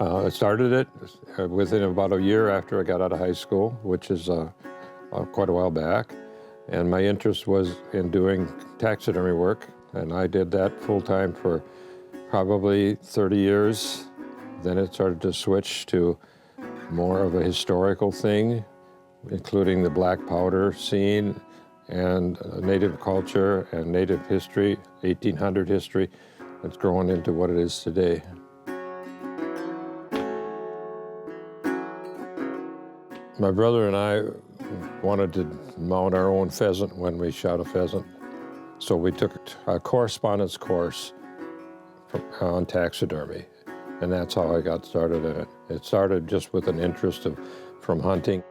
I started it within about a year after I got out of high school, which is quite a while back. And my interest was in doing taxidermy work, and I did that full-time for probably 30 years. Then it started to switch to more of a historical thing, including the black powder scene and native culture and native history, 1800 history. It's grown into what it is today. My brother and I wanted to mount our own pheasant when we shot a pheasant. So we took a correspondence course on taxidermy, and that's how I got started in it. It started just with an interest from hunting.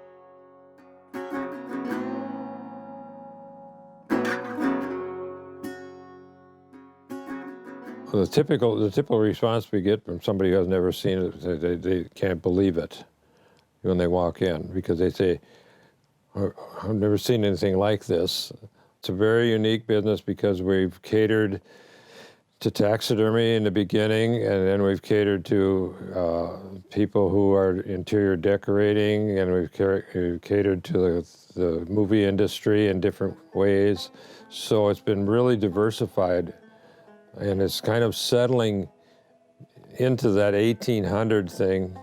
The typical response we get from somebody who has never seen it, they can't believe it when they walk in, because they say, I've never seen anything like this. It's a very unique business because we've catered to taxidermy in the beginning, and then we've catered to people who are interior decorating, and we've catered to the movie industry in different ways. So it's been really diversified, and it's kind of settling into that 1800 thing,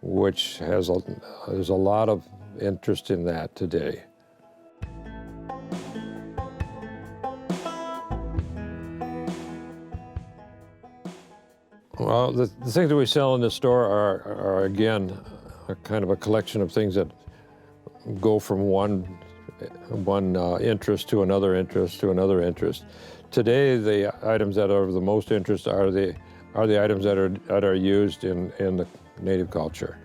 which there's a lot of interest in that today. Well, the things that we sell in the store are again, kind of a collection of things that go from one interest to another interest to another interest. Today, the items that are of the most interest are the items that are used in the native culture.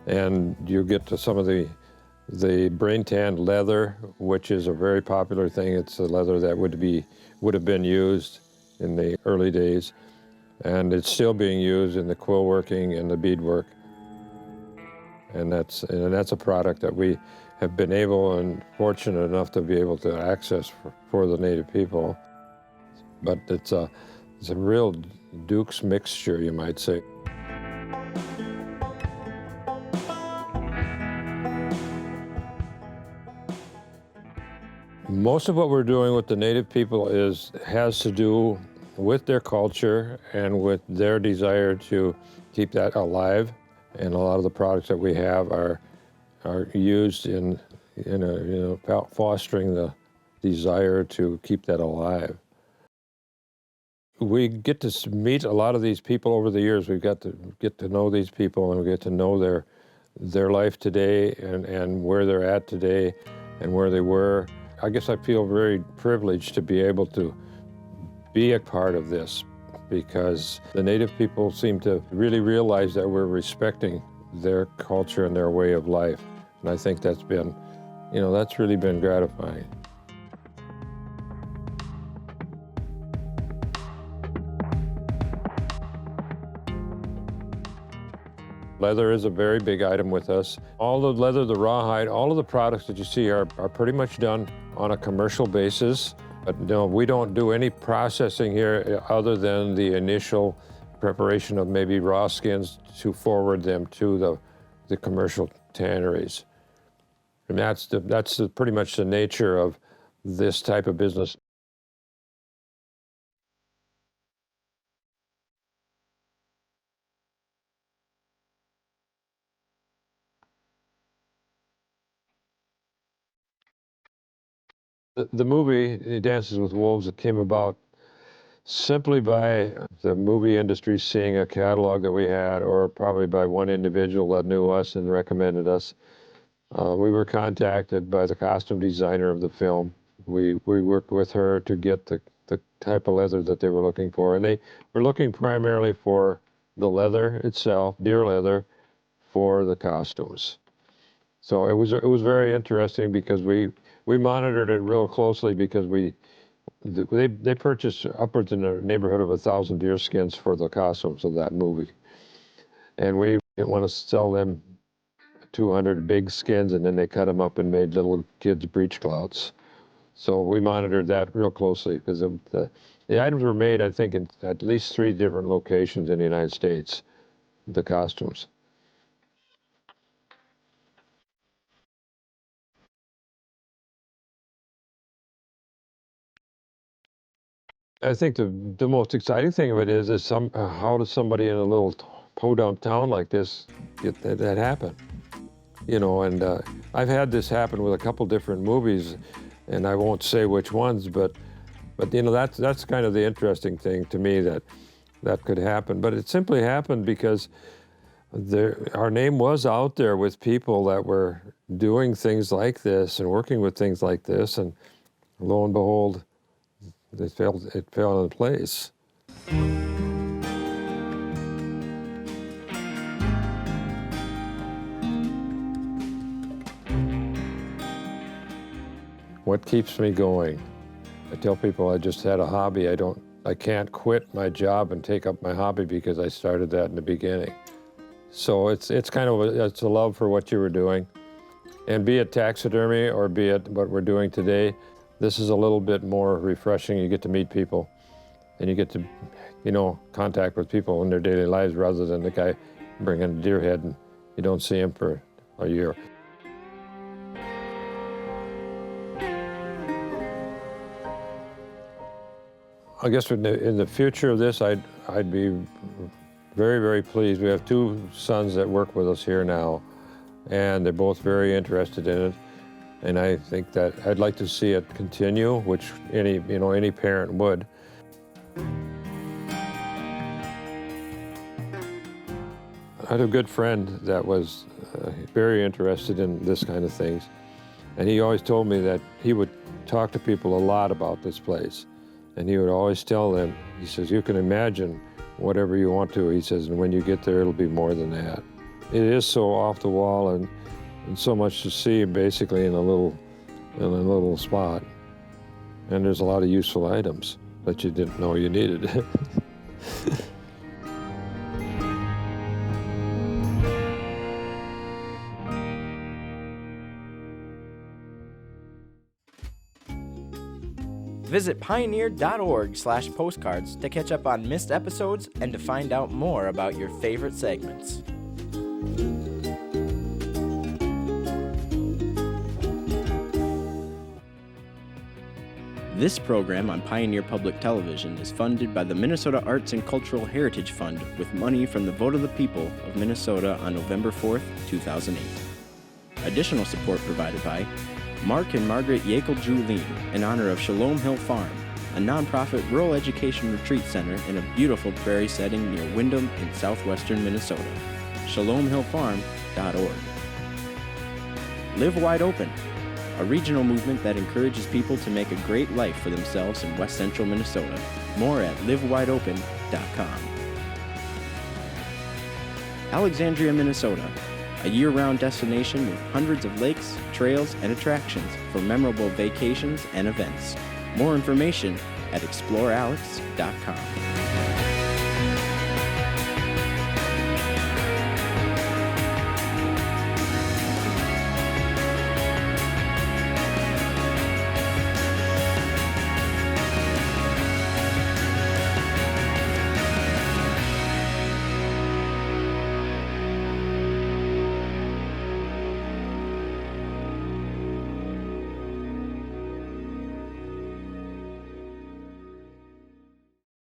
And you get to some of the brain tanned leather, which is a very popular thing. It's a leather that would have been used in the early days, and it's still being used in the quill working and the beadwork. And that's a product that we have been able and fortunate enough to be able to access for the native people. But it's a real Duke's mixture, you might say. Most of what we're doing with the native people has to do with their culture and with their desire to keep that alive. And a lot of the products that we have are used in fostering the desire to keep that alive. We get to meet a lot of these people over the years. We've got to get to know these people, and we get to know their life today and where they're at today and where they were. I guess I feel very privileged to be able to be a part of this, because the native people seem to really realize that we're respecting their culture and their way of life. And I think that's been, that's really been gratifying. Leather is a very big item with us. All the leather, the rawhide, all of the products that you see are pretty much done on a commercial basis. But no, we don't do any processing here other than the initial preparation of maybe raw skins to forward them to the commercial tanneries. And that's pretty much the nature of this type of business. The movie Dances with Wolves, it came about simply by the movie industry seeing a catalog that we had, or probably by one individual that knew us and recommended us. We were contacted by the costume designer of the film. We worked with her to get the type of leather that they were looking for, and they were looking primarily for the leather itself, deer leather, for the costumes. So it was very interesting because we monitored it real closely, because they purchased upwards in the neighborhood of 1,000 deer skins for the costumes of that movie, and we didn't want to sell them 200 big skins and then they cut them up and made little kids' breech clouts. So we monitored that real closely, because the items were made, I think, in at least 3 different locations in the United States. the costumes. I think the most exciting thing of it is how does somebody in a little podunk town like this get that happen? And I've had this happen with a couple different movies, and I won't say which ones, but that's kind of the interesting thing to me that could happen. But it simply happened because our name was out there with people that were doing things like this and working with things like this, and lo and behold, it fell in place. What keeps me going? I tell people I just had a hobby. I can't quit my job and take up my hobby because I started that in the beginning. So it's kind of it's a love for what you were doing. And be it taxidermy or be it what we're doing today, this is a little bit more refreshing. You get to meet people and you get to, contact with people in their daily lives rather than the guy bringing a deer head and you don't see him for a year. I guess in the future of this, I'd be very, very pleased. We have two sons that work with us here now, and they're both very interested in it. And I think that I'd like to see it continue, which any parent would. I had a good friend that was very interested in this kind of things, and he always told me that he would talk to people a lot about this place. And he would always tell them, he says, you can imagine whatever you want to. He says, and when you get there, it'll be more than that. It is so off the wall and so much to see basically in a little spot. And there's a lot of useful items that you didn't know you needed. Visit pioneer.org/postcards to catch up on missed episodes and to find out more about your favorite segments. This program on Pioneer Public Television is funded by the Minnesota Arts and Cultural Heritage Fund with money from the vote of the people of Minnesota on November 4th, 2008. Additional support provided by Mark and Margaret Yakel-Julien in honor of Shalom Hill Farm, a nonprofit rural education retreat center in a beautiful prairie setting near Windham in southwestern Minnesota. ShalomHillFarm.org. Live Wide Open, a regional movement that encourages people to make a great life for themselves in west central Minnesota. More at livewideopen.com. Alexandria, Minnesota, a year-round destination with hundreds of lakes, trails, and attractions for memorable vacations and events. More information at explorealex.com.